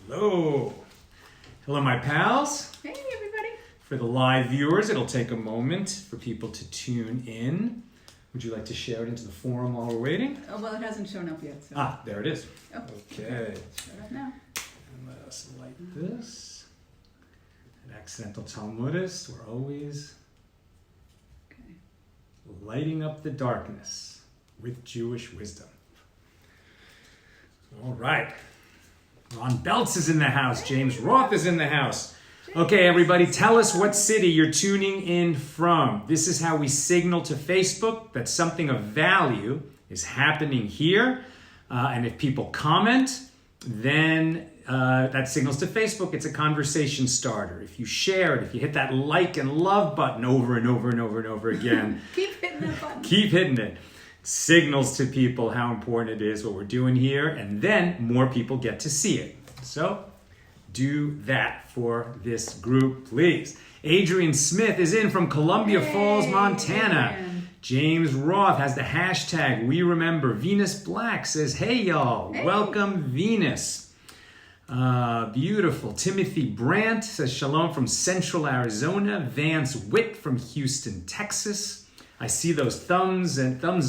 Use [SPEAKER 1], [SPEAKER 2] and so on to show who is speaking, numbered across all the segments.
[SPEAKER 1] Hello. Hello, my pals.
[SPEAKER 2] Hey, everybody.
[SPEAKER 1] For the live viewers, it'll take a moment for people to tune in. Would you like to share it into the forum while we're waiting?
[SPEAKER 2] Oh, well, it hasn't shown up yet. So.
[SPEAKER 1] Ah, there it is.
[SPEAKER 2] Oh,
[SPEAKER 1] Okay.
[SPEAKER 2] Show it up now.
[SPEAKER 1] And let us light this. An accidental Talmudist, we're always
[SPEAKER 2] Okay.
[SPEAKER 1] lighting up the darkness with Jewish wisdom. All right. Ron Beltz is in the house. James Roth is in the house. Okay, everybody, tell us what city you're tuning in from. This is how we signal to Facebook that something of value is happening here. And if people comment, then that signals to Facebook. It's a conversation starter. If you share it, if you hit that like and love button over and over and over and over again.
[SPEAKER 2] Keep hitting that button.
[SPEAKER 1] Keep hitting it. Signals to people how important it is what we're doing here, and then more people get to see it. So do that for this group, please. Adrian Smith is in from Columbia Falls, Montana.
[SPEAKER 2] Adrian.
[SPEAKER 1] James Roth has the hashtag We Remember. Venus Black says, hey y'all, welcome Venus. Beautiful. Timothy Brandt says shalom from Central Arizona. Vance Witt from Houston, Texas. I see those thumbs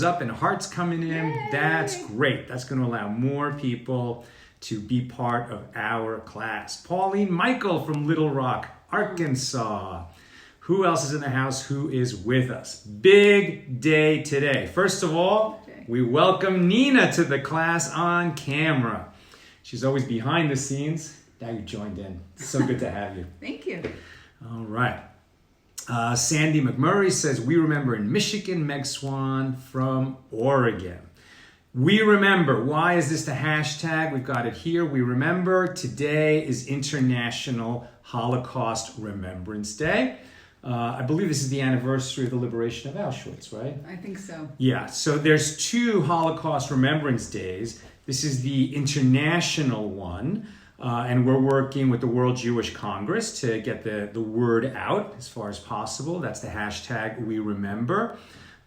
[SPEAKER 1] up and hearts coming in.
[SPEAKER 2] Yay.
[SPEAKER 1] That's great. That's going to allow more people to be part of our class. Pauline Michael from Little Rock, Arkansas. Who else is in the house? Who is with us? Big day today. First of all, we welcome Nina to the class on camera. She's always behind the scenes. Now you joined in. It's so good to have you.
[SPEAKER 2] Thank you.
[SPEAKER 1] All right. Sandy McMurray says, we remember in Michigan. Meg Swan from Oregon. We remember. Why is this the hashtag? We've got it here. We remember. Today is International Holocaust Remembrance Day. I believe this is the anniversary of the liberation of Auschwitz, right?
[SPEAKER 2] I think so.
[SPEAKER 1] Yeah, so there's two Holocaust Remembrance Days. This is the international one. And we're working with the World Jewish Congress to get the word out as far as possible. That's the hashtag We Remember.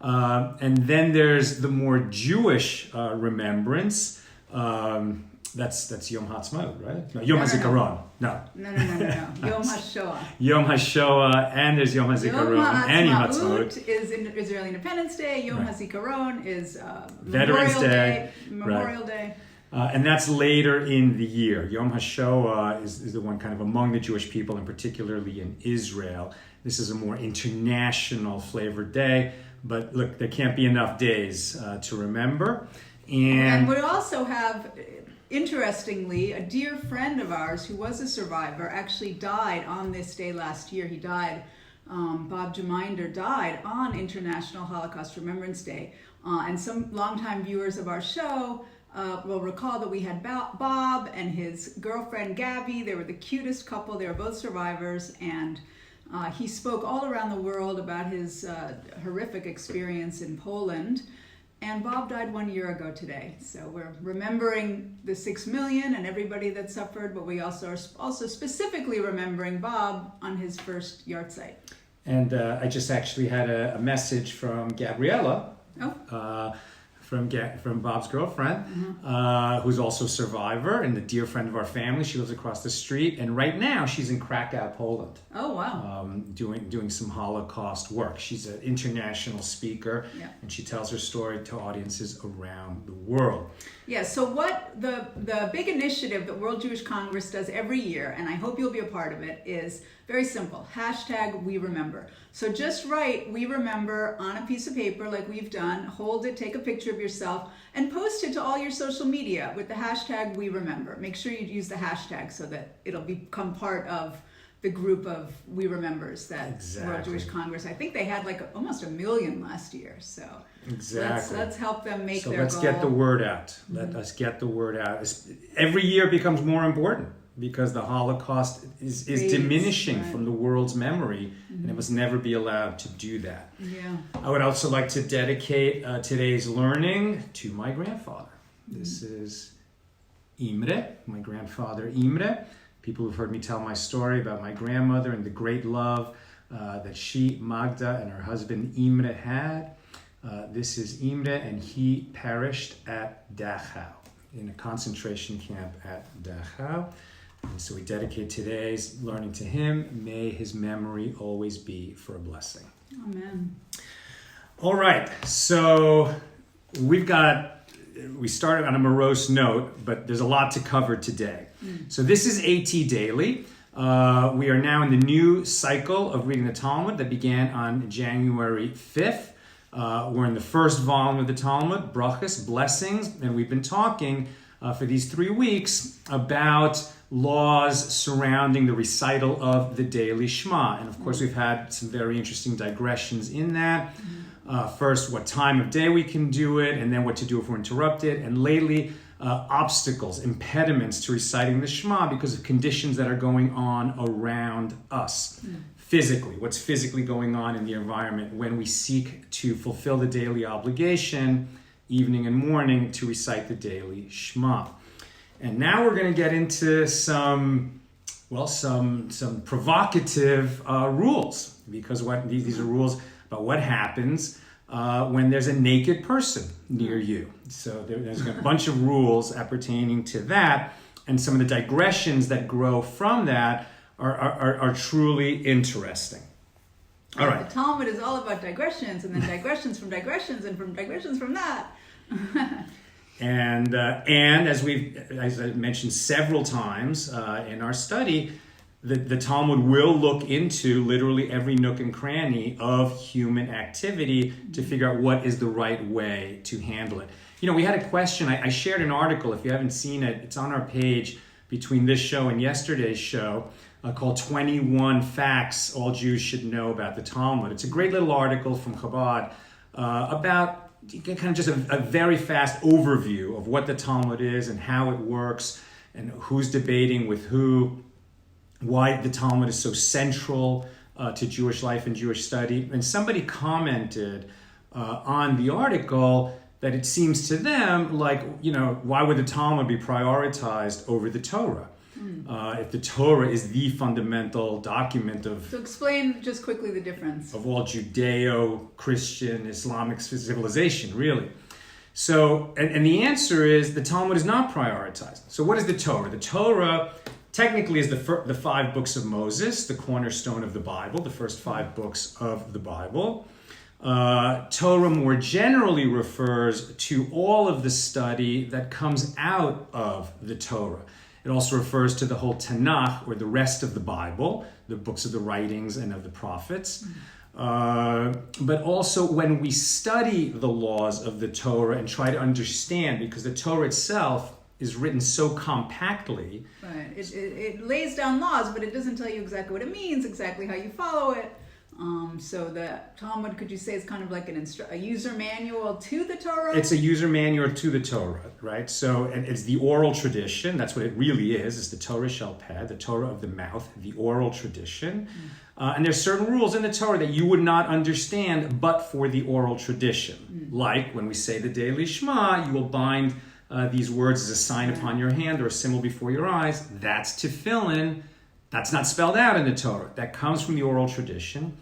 [SPEAKER 1] And then there's the more Jewish remembrance. That's Yom HaTzmaut, right? No, Yom HaZikaron. No.
[SPEAKER 2] No. Yom HaShoah.
[SPEAKER 1] Yom HaShoah, and there's Yom HaZikaron and Yom
[SPEAKER 2] HaTzmaut is Israeli Independence Day. Yom HaZikaron is
[SPEAKER 1] Veterans Day.
[SPEAKER 2] Memorial Day.
[SPEAKER 1] And that's later in the year. Yom HaShoah is the one kind of among the Jewish people, and particularly in Israel. This is a more international flavored day. But look, there can't be enough days to remember.
[SPEAKER 2] And we also have, interestingly, a dear friend of ours who was a survivor actually died on this day last year. He died, Bob Jeminder died on International Holocaust Remembrance Day. And some longtime viewers of our show will recall that we had Bob and his girlfriend Gabby. They were the cutest couple. They were both survivors, and he spoke all around the world about his horrific experience in Poland. And Bob died 1 year ago today. So we're remembering the 6 million and everybody that suffered, but we also are also specifically remembering Bob on his first yahrzeit.
[SPEAKER 1] And I just actually had a message from Gabriella. From Bob's girlfriend, who's also a survivor and a dear friend of our family. She lives across the street, and right now she's in Krakow, Poland.
[SPEAKER 2] Oh wow!
[SPEAKER 1] Doing some Holocaust work. She's an international speaker, and she tells her story to audiences around the world.
[SPEAKER 2] Yeah. So what the big initiative that World Jewish Congress does every year, and I hope you'll be a part of it, is very simple. Hashtag We Remember. So just write We Remember on a piece of paper like we've done, hold it, take a picture of yourself, and post it to all your social media with the hashtag We Remember. Make sure you use the hashtag so that it'll become part of the group of We Remembers that World Jewish Congress. I think they had like almost 1 million last year. So let's help them make their goal.
[SPEAKER 1] So let's get the word out. Let us get the word out. Every year becomes more important, because the Holocaust is diminishing from the world's memory, and it must never be allowed to do that.
[SPEAKER 2] Yeah.
[SPEAKER 1] I would also like to dedicate today's learning to my grandfather. This is Imre, my grandfather Imre. People who've heard me tell my story about my grandmother and the great love that she, Magda, and her husband Imre had. This is Imre, and he perished at Dachau, in a concentration camp at Dachau. And so we dedicate today's learning to him. May his memory always be for a blessing.
[SPEAKER 2] Amen.
[SPEAKER 1] All right, so we started on a morose note, but there's a lot to cover today. So this is AT Daily. We are now in the new cycle of reading the Talmud that began on January 5th. We're in the first volume of the Talmud, Berachos, blessings, and we've been talking for these 3 weeks about laws surrounding the recital of the daily Shema. And of course, we've had some very interesting digressions in that. First, what time of day we can do it, and then what to do if we're interrupted. And lately, obstacles, impediments to reciting the Shema because of conditions that are going on around us. Physically, what's physically going on in the environment when we seek to fulfill the daily obligation, evening and morning, to recite the daily Shema. And now we're going to get into some provocative rules, because these are rules about what happens when there's a naked person near you. So there's a bunch of rules appertaining to that, and some of the digressions that grow from that are truly interesting. All right.
[SPEAKER 2] The Talmud is all about digressions, and then digressions from digressions, and from digressions from that.
[SPEAKER 1] And as I mentioned several times in our study, the Talmud will look into literally every nook and cranny of human activity to figure out what is the right way to handle it. We had a question. I shared an article. If you haven't seen it, it's on our page between this show and yesterday's show, called 21 Facts All Jews Should Know About the Talmud. It's a great little article from Chabad about kind of just a very fast overview of what the Talmud is and how it works and who's debating with who, why the Talmud is so central to Jewish life and Jewish study. And somebody commented on the article that it seems to them like, why would the Talmud be prioritized over the Torah? If the Torah is the fundamental document
[SPEAKER 2] So explain just quickly the difference.
[SPEAKER 1] Of all Judeo-Christian Islamic civilization, really. So, and the answer is the Talmud is not prioritized. So what is the Torah? The Torah technically is the 5 books of Moses, the cornerstone of the Bible, the first 5 books of the Bible. Torah more generally refers to all of the study that comes out of the Torah. It also refers to the whole Tanakh, or the rest of the Bible, the books of the writings and of the prophets. But also when we study the laws of the Torah and try to understand, because the Torah itself is written so compactly. Right.
[SPEAKER 2] It lays down laws, but it doesn't tell you exactly what it means, exactly how you follow it. So the Talmud, could you say, is kind of like a user manual to the Torah?
[SPEAKER 1] It's a user manual to the Torah, right? So and it's the oral tradition. That's what it really is. It's the Torah shel peh, the Torah of the mouth, the oral tradition. And there's certain rules in the Torah that you would not understand but for the oral tradition. Like when we say the daily Shema, you will bind these words as a sign upon your hand or a symbol before your eyes. That's tefillin. That's not spelled out in the Torah. That comes from the oral tradition.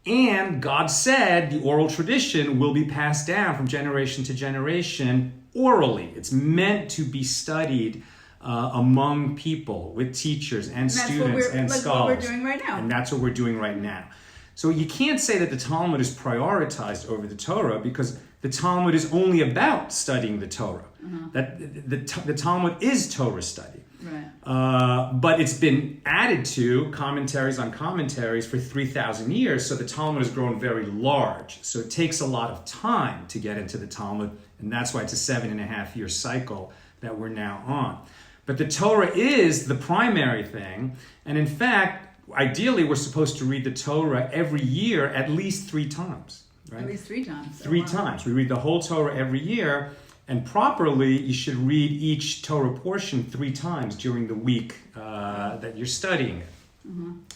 [SPEAKER 1] And God said the oral tradition will be passed down from generation to generation orally. It's meant to be studied among people with teachers and students and scholars. That's what
[SPEAKER 2] we're doing right now.
[SPEAKER 1] And that's what we're doing right now. So you can't say that the Talmud is prioritized over the Torah, because the Talmud is only about studying the Torah. That the Talmud is Torah study.
[SPEAKER 2] Right.
[SPEAKER 1] But it's been added to commentaries on commentaries for 3,000 years, so the Talmud has grown very large. So it takes a lot of time to get into the Talmud, and that's why it's a 7.5-year cycle that we're now on. But the Torah is the primary thing, and in fact, ideally, we're supposed to read the Torah every year at least 3 times. Right?
[SPEAKER 2] At least 3 times.
[SPEAKER 1] 3 times. We read the whole Torah every year. And properly, you should read each Torah portion 3 times during the week that you're studying it.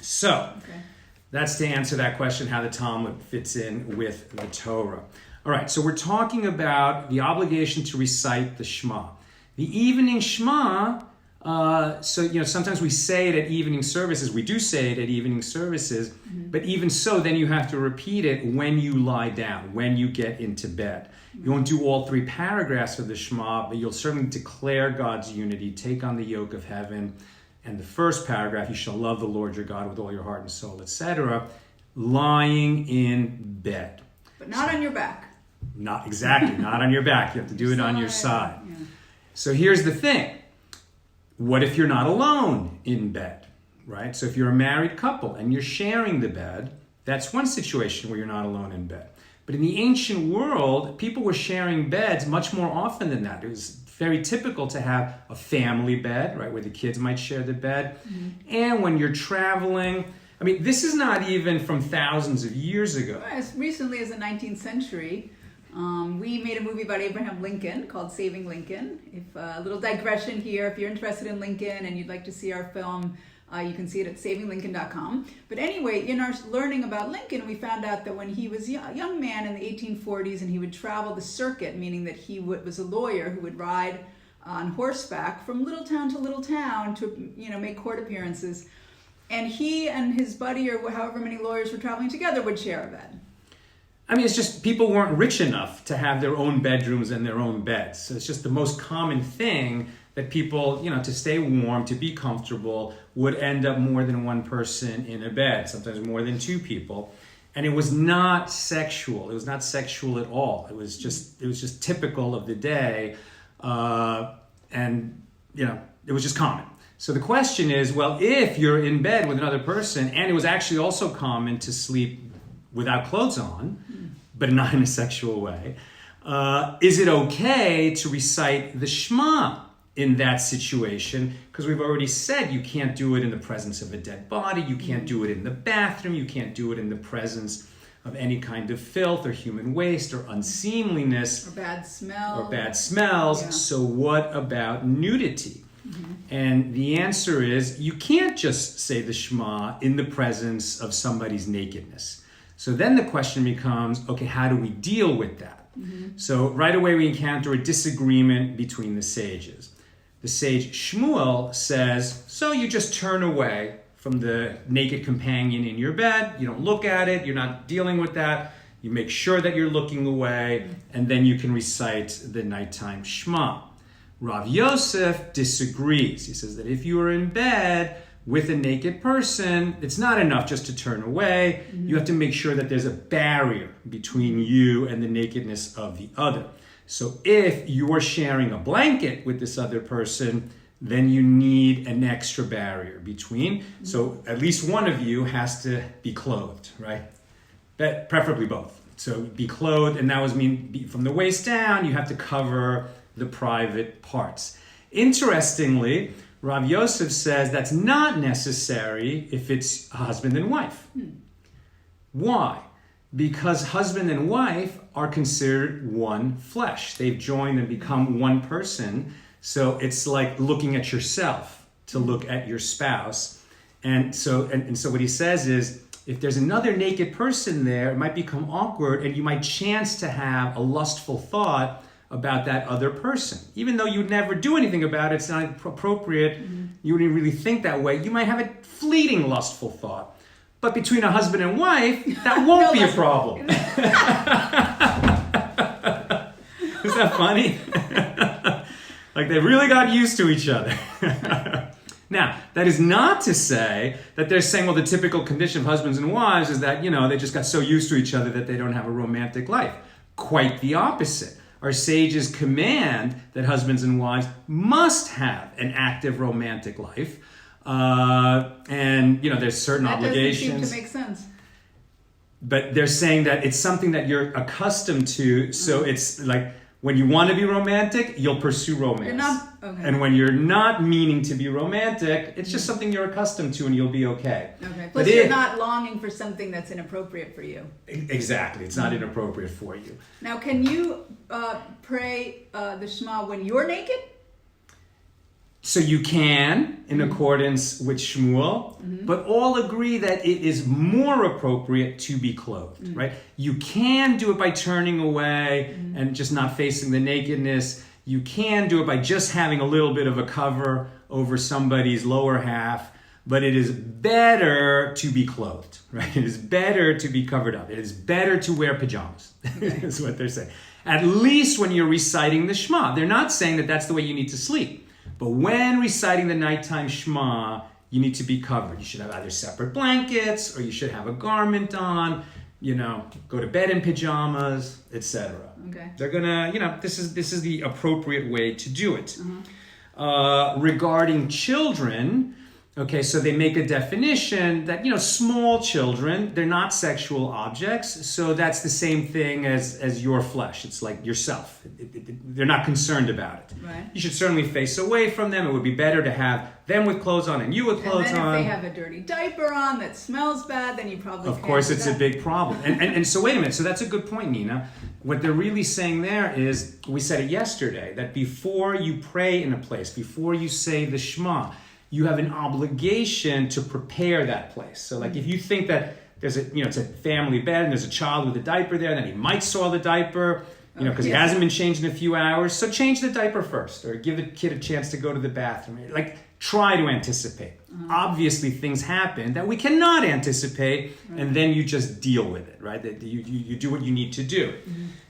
[SPEAKER 1] So, that's to answer that question, how the Talmud fits in with the Torah. All right, so we're talking about the obligation to recite the Shema. The evening Shema, sometimes we say it at evening services. We do say it at evening services, but even so, then you have to repeat it when you lie down, when you get into bed. You won't do all 3 paragraphs of the Shema, but you'll certainly declare God's unity, take on the yoke of heaven, And the first paragraph, you shall love the Lord your God with all your heart and soul, etc., lying in bed.
[SPEAKER 2] But not on your back.
[SPEAKER 1] Not exactly, not on your back. You have to do it on your side.
[SPEAKER 2] Yeah.
[SPEAKER 1] So here's the thing. What if you're not alone in bed, right? So if you're a married couple and you're sharing the bed, that's one situation where you're not alone in bed. But in the ancient world, people were sharing beds much more often than that. It was very typical to have a family bed, right, where the kids might share the bed. Mm-hmm. And when you're traveling, I mean, this is not even from thousands of years ago.
[SPEAKER 2] As recently as the 19th century, we made a movie about Abraham Lincoln called Saving Lincoln. If a little digression here, if you're interested in Lincoln and you'd like to see our film, you can see it at savinglincoln.com. But anyway, in our learning about Lincoln, we found out that when he was a young man in the 1840s and he would travel the circuit, meaning that he was a lawyer who would ride on horseback from little town to little town to make court appearances. And he and his buddy, or however many lawyers were traveling together, would share a bed.
[SPEAKER 1] I mean, it's just people weren't rich enough to have their own bedrooms and their own beds. So it's just the most common thing that people, to stay warm, to be comfortable, would end up more than one person in a bed, sometimes more than two people. And it was not sexual. It was not sexual at all. It was just typical of the day. And it was just common. So the question is, well, if you're in bed with another person, and it was actually also common to sleep without clothes on, but not in a sexual way, is it okay to recite the Shema in that situation? Because we've already said you can't do it in the presence of a dead body, you can't do it in the bathroom, you can't do it in the presence of any kind of filth or human waste or unseemliness.
[SPEAKER 2] Or bad smell.
[SPEAKER 1] Or bad smells.
[SPEAKER 2] Yeah.
[SPEAKER 1] So what about nudity? And the answer is you can't just say the Shema in the presence of somebody's nakedness. So then the question becomes, okay, how do we deal with that? So right away we encounter a disagreement between the sages. The sage Shmuel says, so you just turn away from the naked companion in your bed, you don't look at it, you're not dealing with that, you make sure that you're looking away, and then you can recite the nighttime Shema. Rav Yosef disagrees. He says that if you are in bed with a naked person, it's not enough just to turn away. You have to make sure that there's a barrier between you and the nakedness of the other. So if you're sharing a blanket with this other person, then you need an extra barrier between. So at least one of you has to be clothed, right? Preferably both. So be clothed, and that was from the waist down, you have to cover the private parts. Interestingly, Rav Yosef says that's not necessary if it's husband and wife. Why? Because husband and wife are considered one flesh. They've joined and become one person. So it's like looking at yourself to look at your spouse. And so what he says is, if there's another naked person there, it might become awkward and you might chance to have a lustful thought about that other person. Even though you would never do anything about it, it's not appropriate, you wouldn't really think that way, you might have a fleeting lustful thought. But between a husband and wife, that won't be a problem. Is that funny? Like they really got used to each other. Now, that is not to say that they're saying, well, the typical condition of husbands and wives is that, they just got so used to each other that they don't have a romantic life. Quite the opposite. Our sages command that husbands and wives must have an active romantic life. And, there's certain obligations.
[SPEAKER 2] That doesn't seem to make sense.
[SPEAKER 1] But they're saying that it's something that you're accustomed to. So it's like when you want to be romantic, you'll pursue romance.
[SPEAKER 2] You're not, okay.
[SPEAKER 1] And when you're not meaning to be romantic, it's just something you're accustomed to and you'll be okay.
[SPEAKER 2] Okay. Plus you're not longing for something that's inappropriate for you.
[SPEAKER 1] Exactly. It's not inappropriate for you.
[SPEAKER 2] Now, can you pray the Shema when you're naked?
[SPEAKER 1] So you can, in accordance with Shmuel, but all agree that it is more appropriate to be clothed, right? You can do it by turning away and just not facing the nakedness. You can do it by just having a little bit of a cover over somebody's lower half, but it is better to be clothed, right? It is better to be covered up. It is better to wear pajamas, is what they're saying. At least when you're reciting the Shema. They're not saying that that's the way you need to sleep. But when reciting the nighttime Shema, you need to be covered. You should have either separate blankets, or you should have a garment on, go to bed in pajamas, etc.
[SPEAKER 2] Okay.
[SPEAKER 1] They're gonna, this is the appropriate way to do it. Regarding children, okay, so they make a definition that, small children, they're not sexual objects, so that's the same thing as your flesh. It's like yourself. They're not concerned about it.
[SPEAKER 2] Right.
[SPEAKER 1] You should certainly face away from them. It would be better to have them with clothes on and you with clothes on.
[SPEAKER 2] And then if they have a dirty diaper on that smells bad, then you probably
[SPEAKER 1] Of course, it's a big problem. And so wait a minute. So that's a good point, Nina. What they're really saying there is, we said it yesterday, that before you pray in a place, before you say the Shema, you have an obligation to prepare that place. So like if you think that there's it's a family bed and there's a child with a diaper there, then he might soil the diaper, because he hasn't been changed in a few hours. So change the diaper first, or give the kid a chance to go to the bathroom. Like, try to anticipate. Obviously, things happen that we cannot anticipate, and then you just deal with it, right? That you do what you need to do.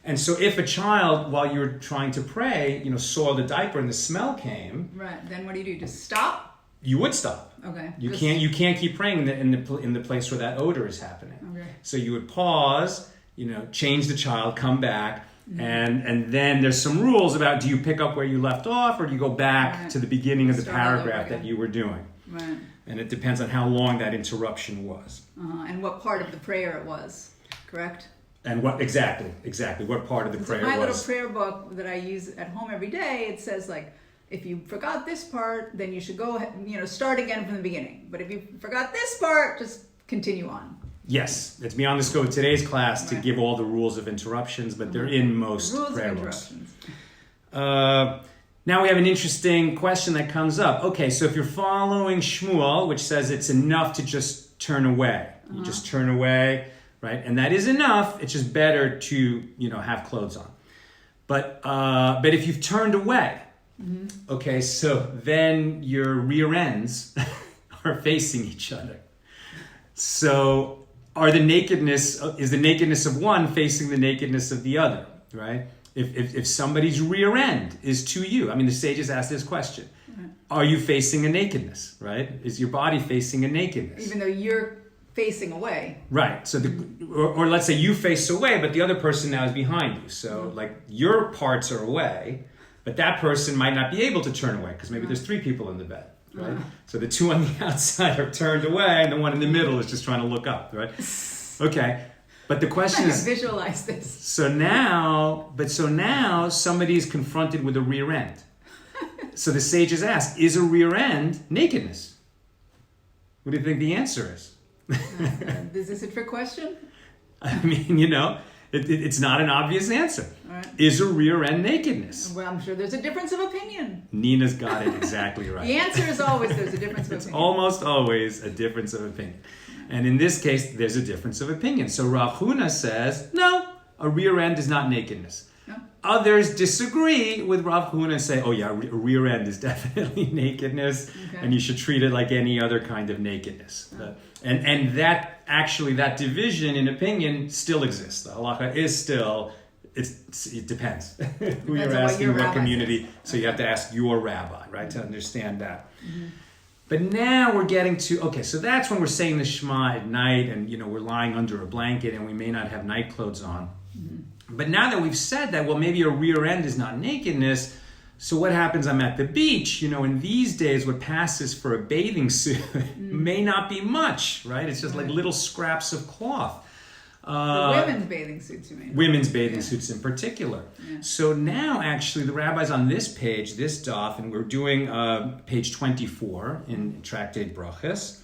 [SPEAKER 1] And so if a child, while you're trying to pray, soiled a diaper and the smell came,
[SPEAKER 2] right, then what do? Just stop?
[SPEAKER 1] You would stop.
[SPEAKER 2] Okay.
[SPEAKER 1] You can't keep praying in the place where that odor is happening.
[SPEAKER 2] Okay.
[SPEAKER 1] So you would pause, change the child, come back, and then there's some rules about, do you pick up where you left off, or do you go back to the beginning of the paragraph that you were doing?
[SPEAKER 2] Right.
[SPEAKER 1] And it depends on how long that interruption was.
[SPEAKER 2] And what part of the prayer it was, correct?
[SPEAKER 1] And what exactly what part of the prayer
[SPEAKER 2] in my
[SPEAKER 1] was.
[SPEAKER 2] little prayer book that I use at home every day, it says like, if you forgot this part, then you should go ahead, start again from the beginning. But if you forgot this part, just continue on.
[SPEAKER 1] Yes, it's beyond the scope of today's class to give all the rules of interruptions, but they're in most prayer books. Now we have an interesting question that comes up. Okay, so if you're following Shmuel, which says it's enough to just turn away. You just turn away, right? And that is enough. It's just better to, have clothes on. But if you've turned away, okay, so then your rear ends are facing each other. So is the nakedness of one facing the nakedness of the other, right? If somebody's rear end is to you, the sages ask this question: are you facing a nakedness, right? Is your body facing a nakedness?
[SPEAKER 2] Even though you're facing away.
[SPEAKER 1] Right. So or let's say you face away, but the other person now is behind you. So like your parts are away, but that person might not be able to turn away because maybe there's 3 people in the bed, right? So the 2 on the outside are turned away, and the one in the middle is just trying to look up, right? Okay. But the question is,
[SPEAKER 2] visualize this.
[SPEAKER 1] So now somebody's confronted with a rear end. So the sages ask, is a rear end nakedness? What do you think the answer is?
[SPEAKER 2] Is this a trick question?
[SPEAKER 1] It's not an obvious answer.
[SPEAKER 2] Right.
[SPEAKER 1] Is a rear end nakedness?
[SPEAKER 2] Well, I'm sure there's a difference of opinion.
[SPEAKER 1] Nina's got it exactly right.
[SPEAKER 2] The answer is always there's a difference of
[SPEAKER 1] It's
[SPEAKER 2] opinion.
[SPEAKER 1] almost always a difference of opinion. And in this case, there's a difference of opinion. So Rav Huna says, no, a rear end is not nakedness.
[SPEAKER 2] No.
[SPEAKER 1] Others disagree with Rav Huna and say, oh yeah, a rear end is definitely nakedness, and you should treat it like any other kind of nakedness. And that division in opinion still exists. The halacha is still, it depends who you're asking, what community. So you have to ask your rabbi, right, to understand that. But now we're getting to, so that's when we're saying the Shema at night, and we're lying under a blanket and we may not have night clothes on. But now that we've said that, well, maybe a rear end is not nakedness, so what happens? I'm at the beach. In these days, what passes for a bathing suit may not be much, right? It's just like little scraps of cloth.
[SPEAKER 2] Women's bathing suits, you mean?
[SPEAKER 1] Women's bathing suits in particular. Yeah. So now, actually, the rabbis on this page, this daf, and we're doing page 24 in Tractate Berachos.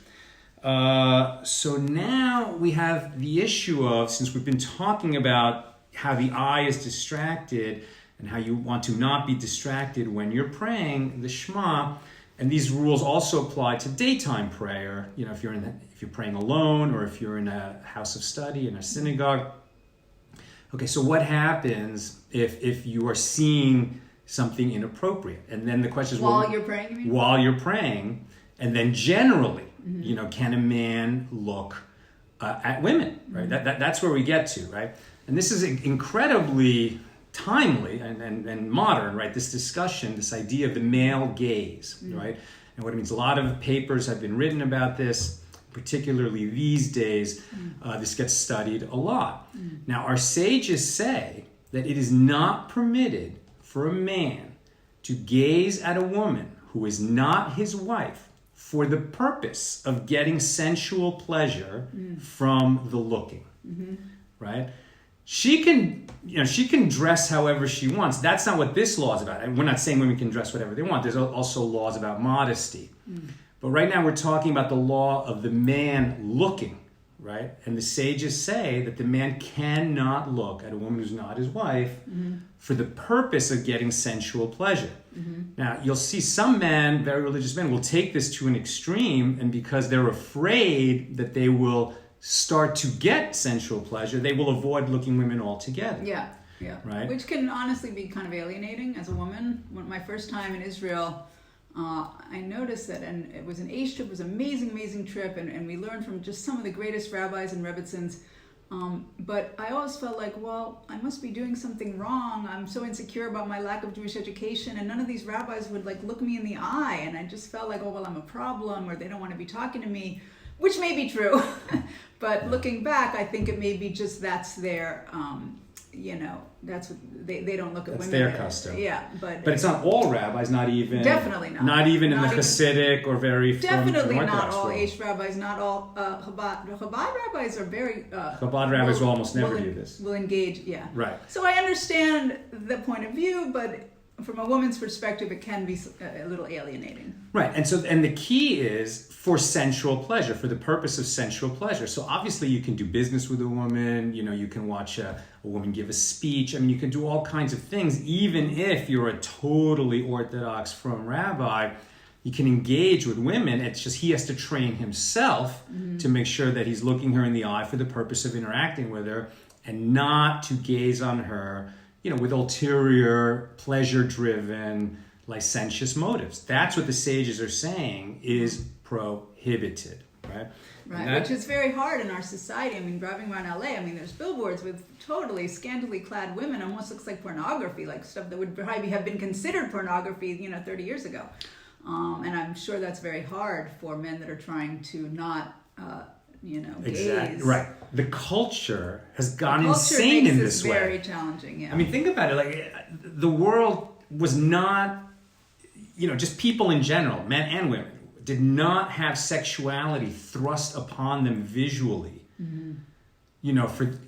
[SPEAKER 1] So now we have the issue of, since we've been talking about how the eye is distracted and how you want to not be distracted when you're praying the Shema, and these rules also apply to daytime prayer. If you're praying alone, or if you're in a house of study, in a synagogue. Okay, so what happens if you are seeing something inappropriate? And then the question is,
[SPEAKER 2] while you're praying, you mean?
[SPEAKER 1] While you're praying, and then generally, can a man look at women? Right. That's where we get to, right. And this is incredibly timely and modern, right? This discussion, this idea of the male gaze, right? And what it means, a lot of papers have been written about this, particularly these days. This gets studied a lot. Now, our sages say that it is not permitted for a man to gaze at a woman who is not his wife for the purpose of getting sensual pleasure from the looking, right? She can dress however she wants. That's not what this law is about. And we're not saying women can dress whatever they want. There's also laws about modesty. But right now we're talking about the law of the man looking, right? And the sages say that the man cannot look at a woman who's not his wife for the purpose of getting sensual pleasure. Now, you'll see some men, very religious men, will take this to an extreme, and because they're afraid that they will start to get sensual pleasure, they will avoid looking women altogether.
[SPEAKER 2] Yeah.
[SPEAKER 1] Right?
[SPEAKER 2] Which can honestly be kind of alienating as a woman. When my first time in Israel, I noticed that, and it was an Aish trip, it was an amazing trip, and we learned from just some of the greatest rabbis and rebbitzins. But I always felt like, well, I must be doing something wrong. I'm so insecure about my lack of Jewish education, and none of these rabbis would like look me in the eye, and I just felt like, oh, well, I'm a problem, or they don't want to be talking to me, which may be true. But looking back, I think it may be just that's their, that's what they don't look at
[SPEAKER 1] That's
[SPEAKER 2] women.
[SPEAKER 1] their custom.
[SPEAKER 2] Yeah, but
[SPEAKER 1] it's not all rabbis, not even...
[SPEAKER 2] Definitely not.
[SPEAKER 1] Not even in
[SPEAKER 2] Not
[SPEAKER 1] the
[SPEAKER 2] even-
[SPEAKER 1] Hasidic or very...
[SPEAKER 2] definitely
[SPEAKER 1] from
[SPEAKER 2] not
[SPEAKER 1] Orthodox
[SPEAKER 2] all
[SPEAKER 1] world.
[SPEAKER 2] Aish rabbis, not all Chabad rabbis are very...
[SPEAKER 1] Chabad rabbis will almost never do this.
[SPEAKER 2] Will engage, yeah.
[SPEAKER 1] Right.
[SPEAKER 2] So I understand the point of view, but from a woman's perspective, it can be a little alienating.
[SPEAKER 1] Right, and the key is for sensual pleasure, for the purpose of sensual pleasure. So obviously you can do business with a woman, you can watch a woman give a speech. I mean, you can do all kinds of things, even if you're a totally Orthodox frum rabbi. You can engage with women. It's just he has to train himself to make sure that he's looking her in the eye for the purpose of interacting with her, and not to gaze on her with ulterior, pleasure-driven, licentious motives. That's what the sages are saying is prohibited, right?
[SPEAKER 2] Right, which is very hard in our society. I mean, driving around LA, there's billboards with totally scantily clad women. Almost looks like pornography, like stuff that would probably have been considered pornography, 30 years ago. And I'm sure that's very hard for men that are trying to not,
[SPEAKER 1] Exactly.
[SPEAKER 2] gaze.
[SPEAKER 1] Right. The culture has gone insane in this way.
[SPEAKER 2] Very challenging. Yeah.
[SPEAKER 1] Think about it. Like, the world was not, just people in general, men and women, did not have sexuality thrust upon them visually.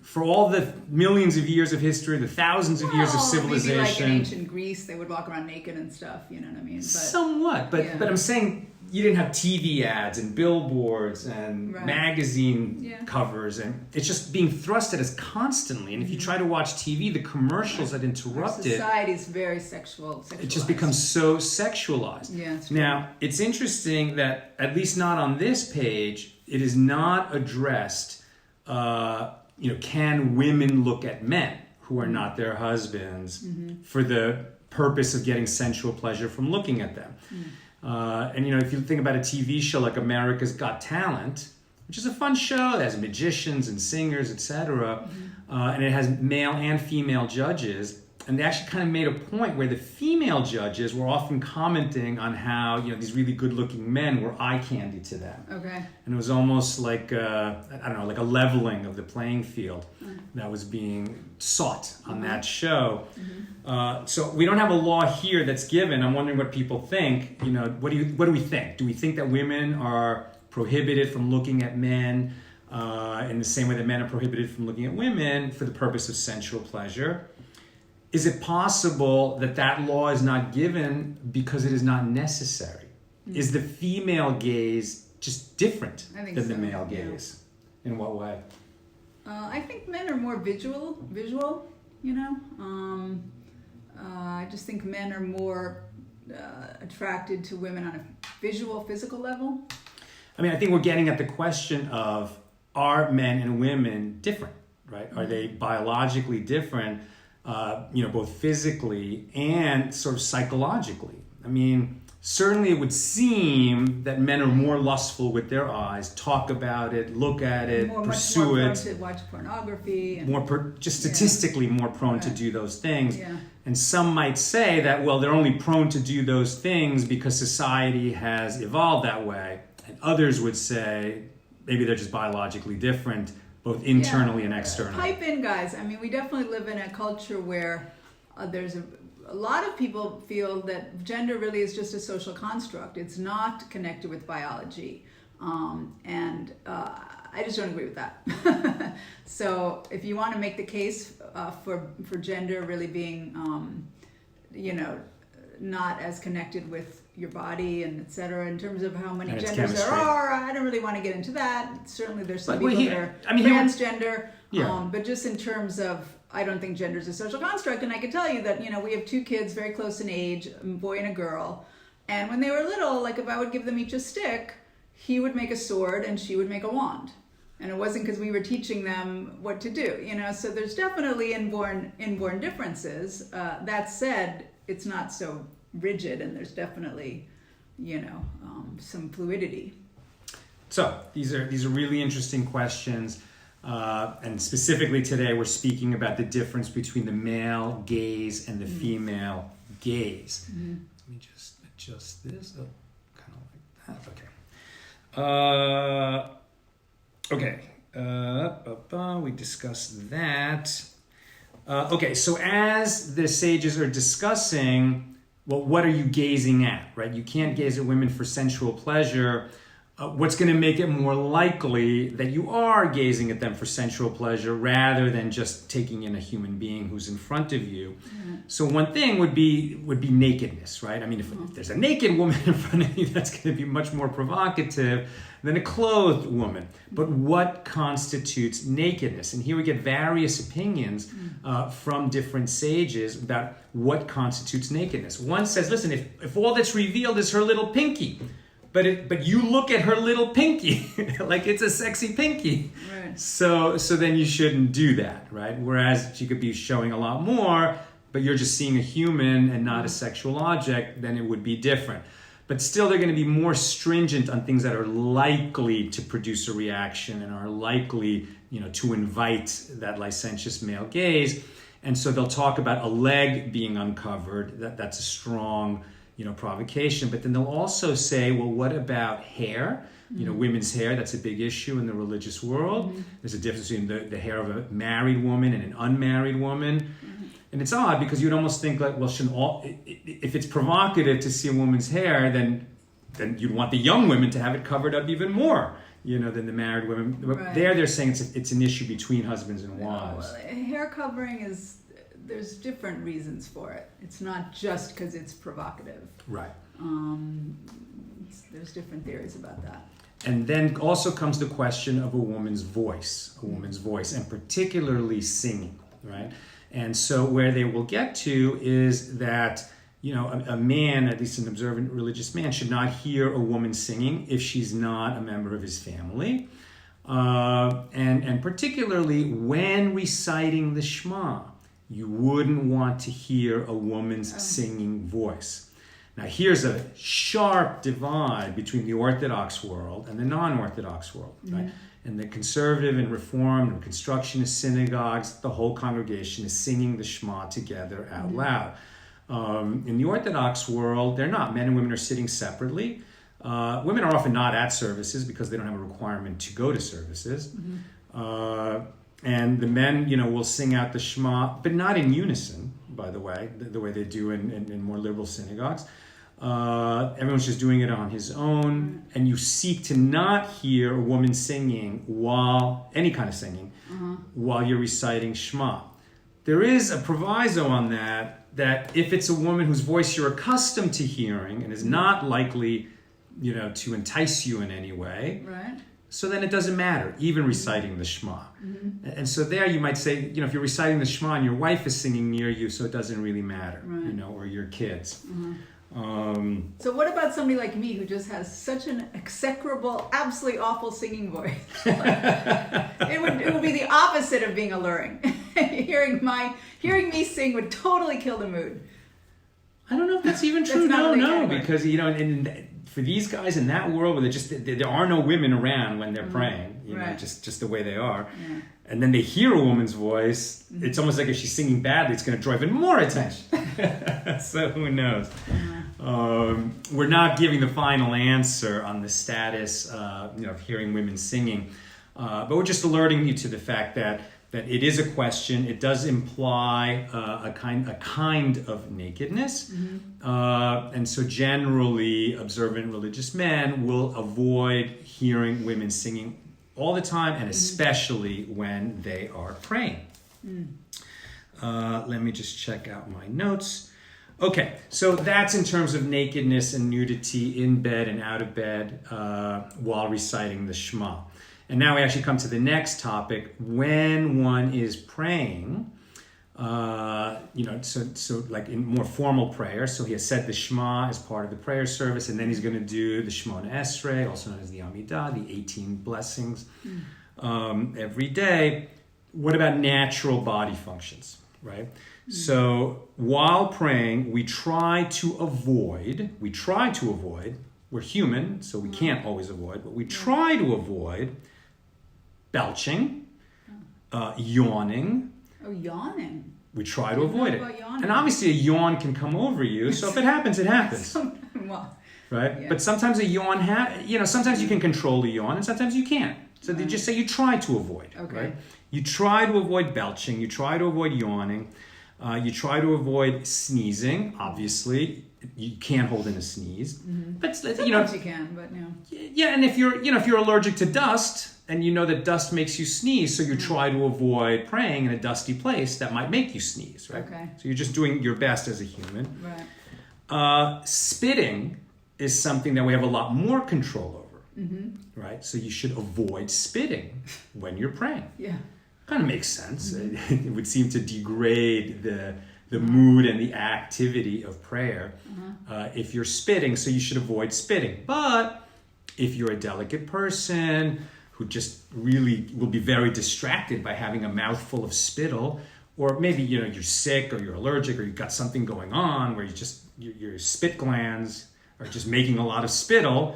[SPEAKER 1] For all the millions of years of history, the thousands of years of civilization.
[SPEAKER 2] Maybe like in ancient Greece, they would walk around naked and stuff. You know what I mean? But,
[SPEAKER 1] somewhat, but I'm saying you didn't have TV ads and billboards and magazine covers, and it's just being thrust at us constantly. And if you try to watch TV, the commercials that interrupt
[SPEAKER 2] our society's very sexualized.
[SPEAKER 1] It just becomes so sexualized.
[SPEAKER 2] Yeah,
[SPEAKER 1] now, it's interesting that, at least not on this page, it is not addressed, can women look at men who are not their husbands for the purpose of getting sensual pleasure from looking at them. And if you think about a TV show like America's Got Talent, which is a fun show that has magicians and singers, etc., and it has male and female judges, and they actually kind of made a point where the female judges were often commenting on how these really good-looking men were eye candy to them.
[SPEAKER 2] Okay.
[SPEAKER 1] And it was almost like like a leveling of the playing field that was being sought on that show. So we don't have a law here that's given. I'm wondering what people think. What do we think? Do we think that women are prohibited from looking at men in the same way that men are prohibited from looking at women for the purpose of sensual pleasure? Is it possible that law is not given because it is not necessary? Is the female gaze just different than the male gaze? In what way?
[SPEAKER 2] I think men are more visual. I just think men are more attracted to women on a physical level.
[SPEAKER 1] I think we're getting at the question of, are men and women different, right? Are they biologically different? Both physically and sort of psychologically. certainly it would seem that men are more lustful with their eyes, talk about it, look at it, pursue
[SPEAKER 2] much more
[SPEAKER 1] it.
[SPEAKER 2] prone to watch pornography. And,
[SPEAKER 1] Just statistically more prone to do those things.
[SPEAKER 2] Yeah.
[SPEAKER 1] And some might say that, well, they're only prone to do those things because society has evolved that way. And others would say maybe they're just biologically different, both internally and externally.
[SPEAKER 2] Pipe in, guys. I mean, we definitely live in a culture where there's a lot of people feel that gender really is just a social construct. It's not connected with biology. And I just don't agree with that. So if you want to make the case for gender really being, not as connected with your body and et cetera, in terms of how many genders there are, I don't really want to get into that. Certainly there's some people that are transgender, but just in terms of, I don't think gender is a social construct. And I can tell you that, we have 2 kids very close in age, a boy and a girl. And when they were little, like if I would give them each a stick, he would make a sword and she would make a wand. And it wasn't because we were teaching them what to do, so there's definitely inborn differences. That said, it's not so rigid, and there's definitely, some fluidity.
[SPEAKER 1] So these are really interesting questions. And specifically today, we're speaking about the difference between the male gaze and the female gaze. Mm-hmm. Let me just adjust this. Oh, kind of like that. Okay. We discussed that. Okay, so as the sages are discussing, well, what are you gazing at, right? You can't gaze at women for sensual pleasure. What's going to make it more likely that you are gazing at them for sensual pleasure rather than just taking in a human being who's in front of you? Mm-hmm. So one thing would be nakedness, right? I mean, if there's a naked woman in front of you, that's going to be much more provocative than a clothed woman. But what constitutes nakedness? And here we get various opinions from different sages about what constitutes nakedness. One says, listen, if all that's revealed is her little pinky, but you look at her little pinky like it's a sexy pinky. Right. So then you shouldn't do that, right? Whereas she could be showing a lot more, but you're just seeing a human and not a sexual object, then it would be different. But still, they're going to be more stringent on things that are likely to produce a reaction and are likely, to invite that licentious male gaze. And so they'll talk about a leg being uncovered. That's a strong provocation. But then they'll also say, well, what about hair? Women's hair, that's a big issue in the religious world. Mm-hmm. There's a difference between the hair of a married woman and an unmarried woman. Mm-hmm. And it's odd because you'd almost think like, well, if it's provocative to see a woman's hair, then you'd want the young women to have it covered up even more, than the married women. But right. They're saying it's an issue between husbands and wives.
[SPEAKER 2] Well, hair covering there's different reasons for it. It's not just because it's provocative.
[SPEAKER 1] Right.
[SPEAKER 2] There's different theories about that.
[SPEAKER 1] And then also comes the question of a woman's voice, and particularly singing, right? And so where they will get to is that, a man, at least an observant religious man, should not hear a woman singing if she's not a member of his family. And particularly when reciting the Shema, you wouldn't want to hear a woman's singing voice. Now, here's a sharp divide between the Orthodox world and the non-Orthodox world, right? And the conservative and Reformed and Constructionist synagogues, the whole congregation is singing the Shema together out loud. In the Orthodox world, they're not. Men and women are sitting separately. Women are often not at services because they don't have a requirement to go to services. And the men, will sing out the Shema, but not in unison, by the way they do in more liberal synagogues. Everyone's just doing it on his own, and you seek to not hear a woman singing any kind of singing, while you're reciting Shema. There is a proviso on that if it's a woman whose voice you're accustomed to hearing and is not likely, to entice you in any way,
[SPEAKER 2] right?
[SPEAKER 1] So then it doesn't matter, even reciting the Shema. And so there you might say, if you're reciting the Shema and your wife is singing near you, so it doesn't really matter, right. Or your kids.
[SPEAKER 2] So what about somebody like me who just has such an execrable, absolutely awful singing voice? It would be the opposite of being alluring. Hearing me sing would totally kill the mood.
[SPEAKER 1] I don't know if that's even true.
[SPEAKER 2] That's not
[SPEAKER 1] No,
[SPEAKER 2] really
[SPEAKER 1] because for these guys in that world where there are no women around when they're praying,
[SPEAKER 2] Right.
[SPEAKER 1] just the way they are.
[SPEAKER 2] Yeah.
[SPEAKER 1] And then they hear a woman's voice. It's almost like if she's singing badly, it's going to draw even more attention. So who knows? We're not giving the final answer on the status, of hearing women singing, but we're just alerting you to the fact that it is a question. It does imply a kind of nakedness, and so generally, observant religious men will avoid hearing women singing all the time, and especially when they are praying. Let me just check out my notes. Okay, so that's in terms of nakedness and nudity in bed and out of bed while reciting the Shema. And now we actually come to the next topic. When one is praying, so like in more formal prayer, so he has said the Shema as part of the prayer service, and then he's going to do the Shemona Esrei, also known as the Amidah, the 18 blessings, every day. What about natural body functions, right? So while praying, we try to avoid, we're human, so we can't always avoid, but we try to avoid belching, yawning.
[SPEAKER 2] Oh, yawning.
[SPEAKER 1] We try to avoid it.
[SPEAKER 2] Yawning.
[SPEAKER 1] And obviously a yawn can come over you, so if it happens, it happens.
[SPEAKER 2] Well,
[SPEAKER 1] Right?
[SPEAKER 2] yeah.
[SPEAKER 1] But sometimes a yawn, sometimes you can control a yawn and sometimes you can't. So they just say you try to avoid.
[SPEAKER 2] Okay.
[SPEAKER 1] Right? You try to avoid belching, you try to avoid yawning, you try to avoid sneezing. Obviously, you can't hold in a sneeze. But
[SPEAKER 2] sometimes you can, but no.
[SPEAKER 1] yeah, and if you're allergic to dust, and you know that dust makes you sneeze, so you try to avoid praying in a dusty place that might make you sneeze, right?
[SPEAKER 2] Okay.
[SPEAKER 1] So you're just doing your best as a human.
[SPEAKER 2] Right.
[SPEAKER 1] Spitting is something that we have a lot more control over, right? So you should avoid spitting when you're praying.
[SPEAKER 2] Yeah.
[SPEAKER 1] Kind of makes sense. It would seem to degrade the mood and the activity of prayer if you're spitting, so you should avoid spitting. But if you're a delicate person who just really will be very distracted by having a mouthful of spittle, or maybe you're sick or you're allergic or you've got something going on where your spit glands are just making a lot of spittle,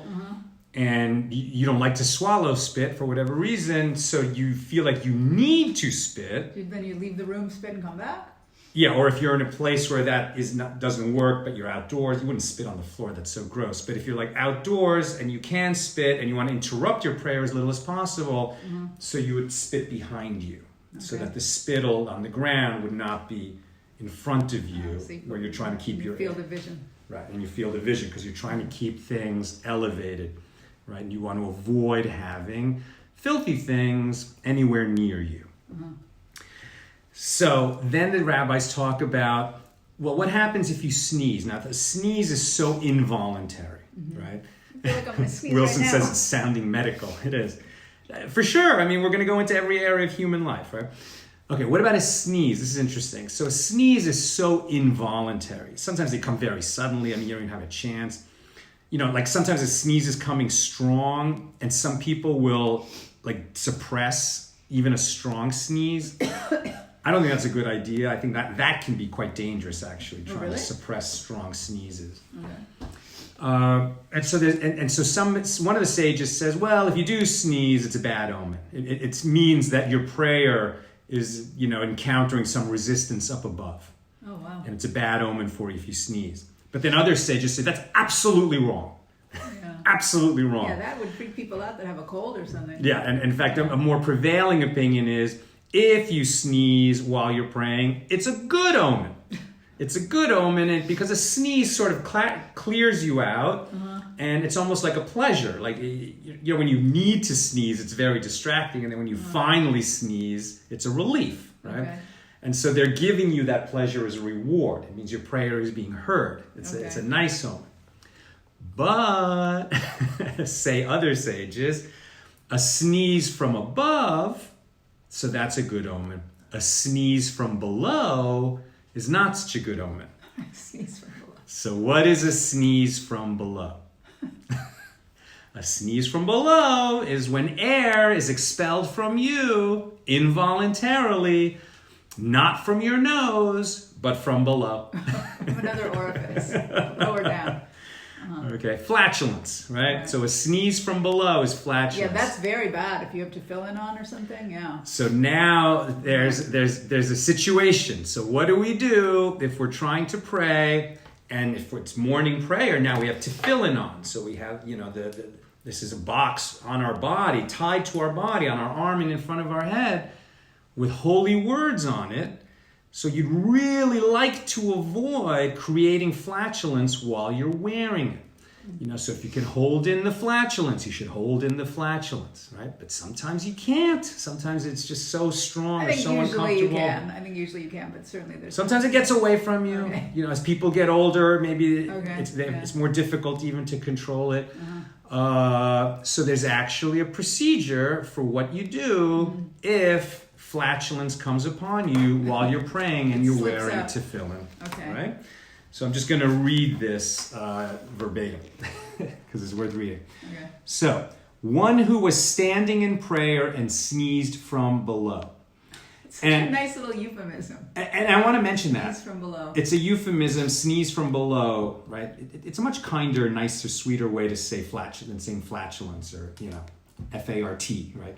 [SPEAKER 1] and you don't like to swallow spit for whatever reason, so you feel like you need to spit.
[SPEAKER 2] Then you leave the room, spit, and come back?
[SPEAKER 1] Yeah, or if you're in a place where that doesn't work, but you're outdoors, you wouldn't spit on the floor, that's so gross. But if you're like outdoors and you can spit and you want to interrupt your prayer as little as possible, so you would spit behind you, so that the spittle on the ground would not be in front of you, where you're trying to keep your
[SPEAKER 2] field of vision.
[SPEAKER 1] Right, and you feel the vision because you're trying to keep things elevated, right? And you want to avoid having filthy things anywhere near you. So then the rabbis talk about, well, what happens if you sneeze? Now, the sneeze is so involuntary, right?
[SPEAKER 2] I feel like I'm going to sneeze
[SPEAKER 1] Wilson
[SPEAKER 2] right now.
[SPEAKER 1] says it's sounding medical. It is. For sure. I mean, we're going to go into every area of human life, right? Okay, what about a sneeze? This is interesting. So a sneeze is so involuntary. Sometimes they come very suddenly. I mean, you don't even have a chance. Like sometimes a sneeze is coming strong, and some people will like suppress even a strong sneeze. I don't think that's a good idea. I think that can be quite dangerous, actually, trying to suppress strong sneezes. Okay. And so one of the sages says, well, if you do sneeze, it's a bad omen. It means that your prayer is, encountering some resistance up above.
[SPEAKER 2] Oh, wow.
[SPEAKER 1] And it's a bad omen for you if you sneeze. But then other sages say that's absolutely wrong.
[SPEAKER 2] Yeah.
[SPEAKER 1] Absolutely wrong.
[SPEAKER 2] Yeah, that would freak people out that have a cold or something.
[SPEAKER 1] Yeah, and in fact, a more prevailing opinion is if you sneeze while you're praying, it's a good omen. It's a good omen because a sneeze sort of clears you out, and it's almost like a pleasure. Like, when you need to sneeze, it's very distracting, and then when you finally sneeze, it's a relief, right? Okay. And so they're giving you that pleasure as a reward. It means your prayer is being heard. It's a nice omen. But, say other sages, a sneeze from above, so that's a good omen. A sneeze from below is not such a good omen.
[SPEAKER 2] Sneeze from below.
[SPEAKER 1] So what is a sneeze from below? A sneeze from below is when air is expelled from you involuntarily, not from your nose, but from below.
[SPEAKER 2] From another orifice, lower down.
[SPEAKER 1] Okay, flatulence, right? So a sneeze from below is flatulence.
[SPEAKER 2] Yeah, that's very bad if you have to fill in on or something. Yeah.
[SPEAKER 1] So now there's a situation. So what do we do if we're trying to pray, and if it's morning prayer? Now we have to fill in on. So we have, this is a box on our body, tied to our body, on our arm and in front of our head, with holy words on it. So you'd really like to avoid creating flatulence while you're wearing it. So if you can hold in the flatulence, you should hold in the flatulence, right? But sometimes you can't. Sometimes it's just so strong or so uncomfortable.
[SPEAKER 2] I think usually you can, but certainly there's...
[SPEAKER 1] Sometimes it gets away from you.
[SPEAKER 2] Okay.
[SPEAKER 1] As people get older, maybe
[SPEAKER 2] Okay.
[SPEAKER 1] it's more difficult even to control it.
[SPEAKER 2] Uh-huh.
[SPEAKER 1] So there's actually a procedure for what you do if flatulence comes upon you while you're praying and you're wearing tefillin.
[SPEAKER 2] Okay.
[SPEAKER 1] Right? So I'm just going to read this verbatim because it's worth reading.
[SPEAKER 2] Okay.
[SPEAKER 1] So, one who was standing in prayer and sneezed from below.
[SPEAKER 2] It's such a nice little euphemism.
[SPEAKER 1] And I want to mention that.
[SPEAKER 2] Sneeze from below.
[SPEAKER 1] It's a euphemism, sneeze from below, right? It's a much kinder, nicer, sweeter way to say than saying flatulence or, F-A-R-T, right?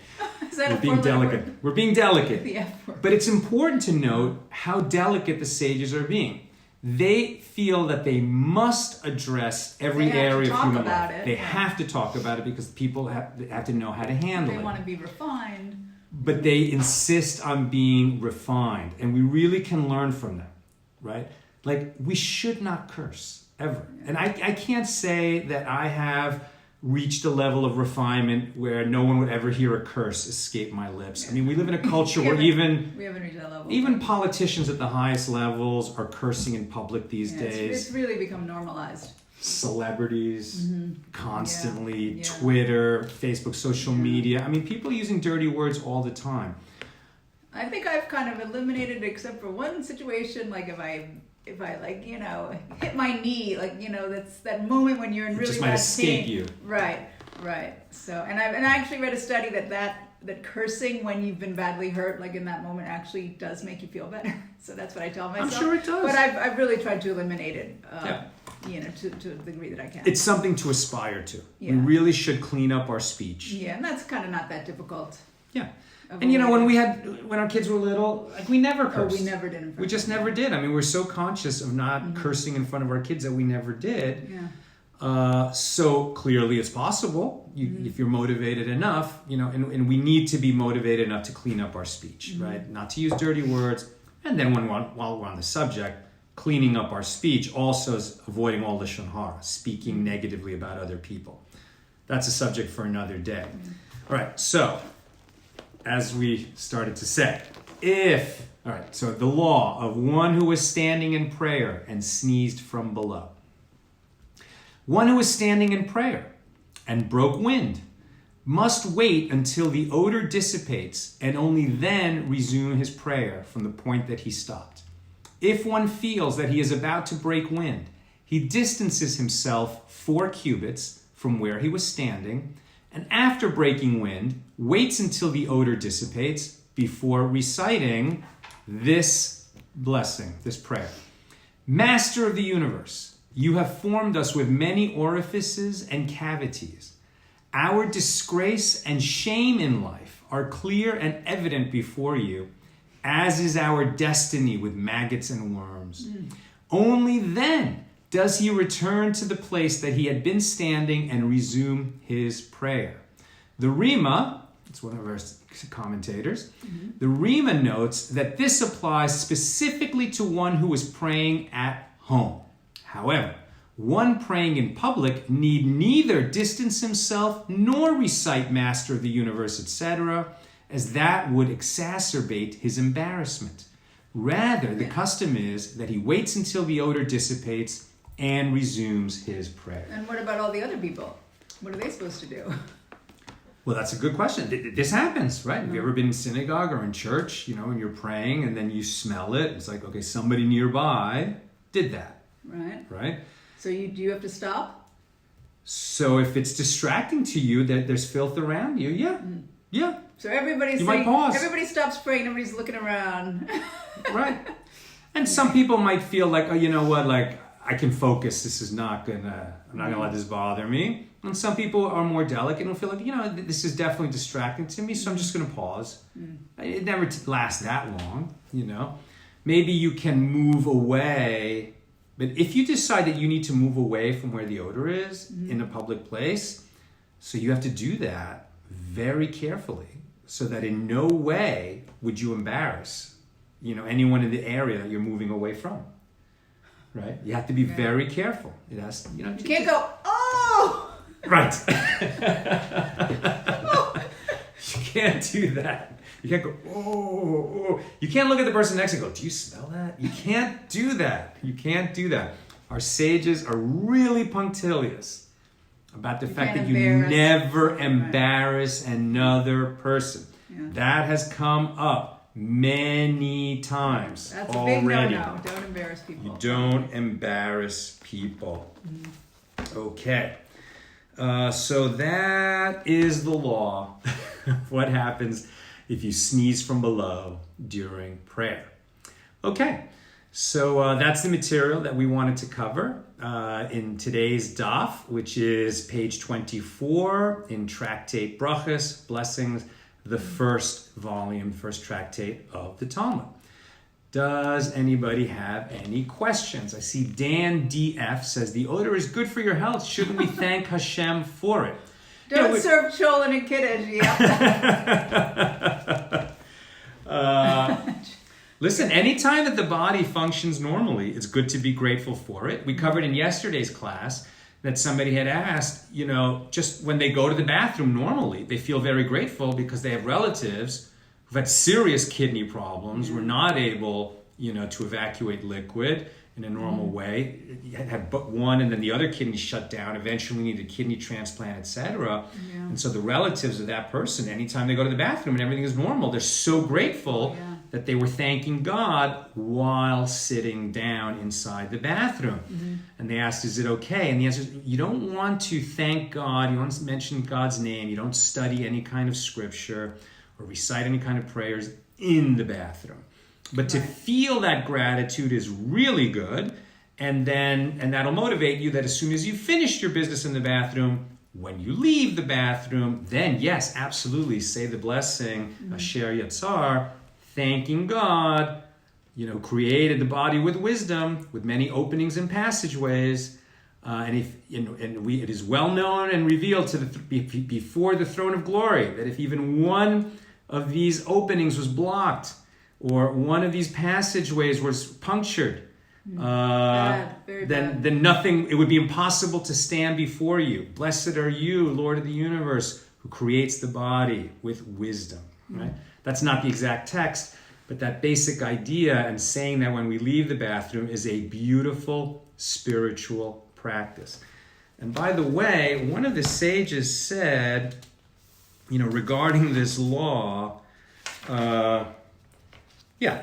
[SPEAKER 2] Is that
[SPEAKER 1] We're
[SPEAKER 2] a
[SPEAKER 1] being delicate.
[SPEAKER 2] word?
[SPEAKER 1] We're being delicate.
[SPEAKER 2] The F word.
[SPEAKER 1] But it's important to note how delicate the sages are being. They feel that they must address every area of human life. They have to talk about it because people have to know how to handle it.
[SPEAKER 2] They want to be refined.
[SPEAKER 1] But they insist on being refined. And we really can learn from them, right? Like, we should not curse, ever. And I can't say that I have reached a level of refinement where no one would ever hear a curse escape my lips. I mean, we live in a culture where
[SPEAKER 2] we haven't reached that level.
[SPEAKER 1] Even politicians at the highest levels are cursing in public these days.
[SPEAKER 2] It's really become normalized.
[SPEAKER 1] Celebrities, constantly, Twitter, Facebook, social media. I mean, people using dirty words all the time.
[SPEAKER 2] I think I've kind of eliminated it except for one situation, like if I hit my knee, that's that moment when you're in really
[SPEAKER 1] bad pain. It just might escape you.
[SPEAKER 2] Right. So, and I actually read a study that cursing when you've been badly hurt, like in that moment, actually does make you feel better. So that's what I tell myself.
[SPEAKER 1] I'm sure it does.
[SPEAKER 2] But I've really tried to eliminate it, to the degree that I can.
[SPEAKER 1] It's something to aspire to.
[SPEAKER 2] Yeah.
[SPEAKER 1] We really should clean up our speech.
[SPEAKER 2] Yeah, and that's kind of not that difficult.
[SPEAKER 1] Yeah. And when our kids were little, we never cursed.
[SPEAKER 2] Oh, we never did.
[SPEAKER 1] We just never did. I mean, we're so conscious of not cursing in front of our kids that we never did.
[SPEAKER 2] Yeah.
[SPEAKER 1] So clearly it's possible if you're motivated enough, and we need to be motivated enough to clean up our speech, right? Not to use dirty words. And then while we're on the subject, cleaning up our speech also is avoiding all lashon hara, speaking negatively about other people. That's a subject for another day. All right, so as we started to say, so the law of one who was standing in prayer and sneezed from below. One who was standing in prayer and broke wind must wait until the odor dissipates and only then resume his prayer from the point that he stopped. If one feels that he is about to break wind, he distances himself 4 cubits from where he was standing, and after breaking wind, waits until the odor dissipates before reciting this blessing, this prayer. Master of the universe, you have formed us with many orifices and cavities. Our disgrace and shame in life are clear and evident before you, as is our destiny with maggots and worms. Only then does he return to the place that he had been standing and resume his prayer. The Rima, it's one of our commentators, the Rima notes that this applies specifically to one who is praying at home. However, one praying in public need neither distance himself nor recite Master of the Universe, etc., as that would exacerbate his embarrassment. Rather, the custom is that he waits until the odor dissipates and resumes his prayer.
[SPEAKER 2] And what about all the other people? What are they supposed to do?
[SPEAKER 1] Well, that's a good question. This happens, right? Have you ever been in synagogue or in church, and you're praying and then you smell it? It's like, okay, somebody nearby did that. Right?
[SPEAKER 2] So do you have to stop?
[SPEAKER 1] So if it's distracting to you that there's filth around you, yeah.
[SPEAKER 2] So everybody's
[SPEAKER 1] might pause.
[SPEAKER 2] Everybody stops praying. Everybody's looking around.
[SPEAKER 1] Right. And some people might feel like, oh, you know what, like I can focus. I'm not gonna let this bother me. And some people are more delicate and feel like, you know, this is definitely distracting to me, so I'm just gonna pause. It never lasts that long, you know. Maybe you can move away, but if you decide that you need to move away from where the odor is in a public place, so you have to do that very carefully, so that in no way would you embarrass, you know, anyone in the area that you're moving away from, right? You have to be very careful. It has, you know,
[SPEAKER 2] You can't go, oh!
[SPEAKER 1] Right. You can't do that. You can't go, oh. You can't look at the person next and go, do you smell that? You can't do that. You can't do that. Our sages are really punctilious about the fact that you never embarrass another person. Yeah. That has come up many times
[SPEAKER 2] That's
[SPEAKER 1] already.
[SPEAKER 2] A big no-no. Don't embarrass people.
[SPEAKER 1] You don't embarrass people. Okay. So that is the law. What happens if you sneeze from below during prayer? Okay. So that's the material that we wanted to cover in today's daf, which is page 24 in Tractate Berachos, Blessings, the first volume, first tractate of the Talmud. Does anybody have any questions? I see Dan DF says, the odor is good for your health. Shouldn't we thank Hashem for it?
[SPEAKER 2] Don't serve cholent and kiddush, yeah.
[SPEAKER 1] Listen, anytime that the body functions normally, it's good to be grateful for it. We covered in yesterday's class that somebody had asked, you know, just when they go to the bathroom normally, they feel very grateful because they have relatives who've had serious kidney problems, were not able, you know, to evacuate liquid in a normal way. You had but one, and then the other kidney shut down, eventually needed a kidney transplant, etc. Yeah. And so the relatives of that person, anytime they go to the bathroom and everything is normal, they're so grateful that they were thanking God while sitting down inside the bathroom. And they asked, is it okay? And the answer is, you don't want to thank God, you don't want to mention God's name, you don't study any kind of scripture or recite any kind of prayers in the bathroom. But to feel that gratitude is really good, and that'll motivate you that as soon as you finished your business in the bathroom, when you leave the bathroom, then yes, absolutely, say the blessing, Asher Yatzar, thanking God, you know, created the body with wisdom, with many openings and passageways, and if you know, it is well known and revealed to before the throne of glory that if even one of these openings was blocked, or one of these passageways was punctured, then nothing, it would be impossible to stand before you. Blessed are you, Lord of the universe, who creates the body with wisdom. Right? That's not the exact text, but that basic idea and saying that when we leave the bathroom is a beautiful spiritual practice. And by the way, one of the sages said, you know, regarding this law,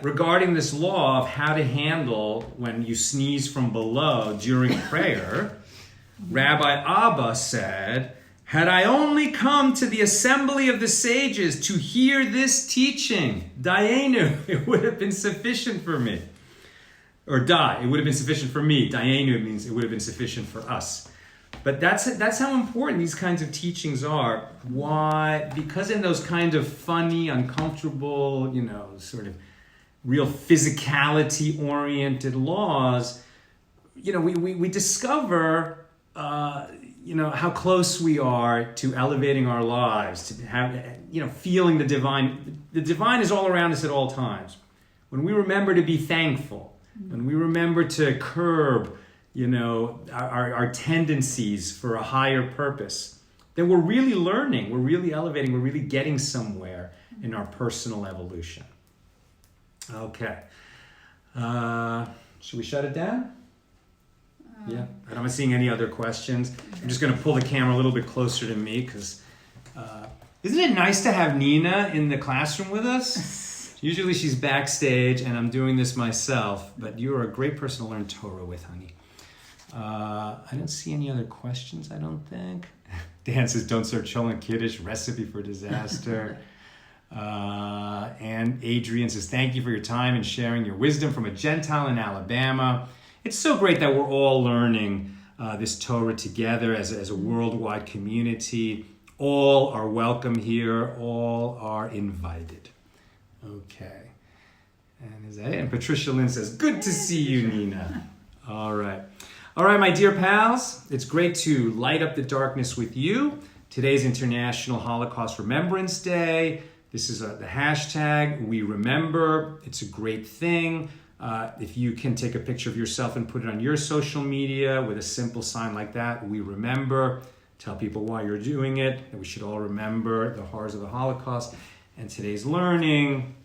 [SPEAKER 1] regarding this law of how to handle when you sneeze from below during prayer, Rabbi Abba said, had I only come to the assembly of the sages to hear this teaching, Dayenu, it would have been sufficient for me. Or it would have been sufficient for me. Dayenu means it would have been sufficient for us. But that's how important these kinds of teachings are. Why? Because in those kind of funny, uncomfortable, you know, sort of real physicality-oriented laws, you know, we discover, you know, how close we are to elevating our lives, to have, you know, feeling the divine. The divine is all around us at all times. When we remember to be thankful, when we remember to curb, you know, our tendencies for a higher purpose, then we're really learning, we're really elevating, we're really getting somewhere in our personal evolution. Okay. Should we shut it down? Yeah. I'm not seeing any other questions. I'm just going to pull the camera a little bit closer to me because isn't it nice to have Nina in the classroom with us? Usually she's backstage and I'm doing this myself, but you are a great person to learn Torah with, honey. I don't see any other questions, I don't think. Dan says, don't serve Cholent Kiddush, recipe for disaster. And Adrian says, thank you for your time and sharing your wisdom from a Gentile in Alabama. It's so great that we're all learning this Torah together as a worldwide community. All are welcome here. All are invited. Okay. And is that it? And Patricia Lynn says, good to see you, Nina. All right. All right, my dear pals, it's great to light up the darkness with you. Today's International Holocaust Remembrance Day. This is the hashtag, We Remember. It's a great thing. If you can take a picture of yourself and put it on your social media with a simple sign like that, We Remember. Tell people why you're doing it, that we should all remember the horrors of the Holocaust. And today's learning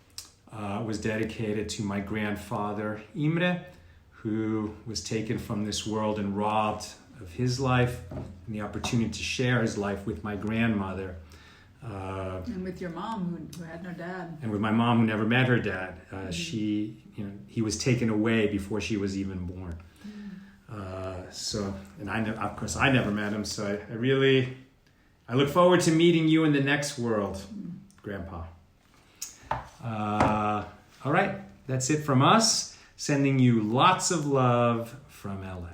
[SPEAKER 1] was dedicated to my grandfather, Imre, who was taken from this world and robbed of his life and the opportunity to share his life with my grandmother.
[SPEAKER 2] And with your mom, who had no dad.
[SPEAKER 1] And with my mom, who never met her dad. He was taken away before she was even born. Of course, I never met him, so I look forward to meeting you in the next world, Grandpa. All right, that's it from us. Sending you lots of love from LA.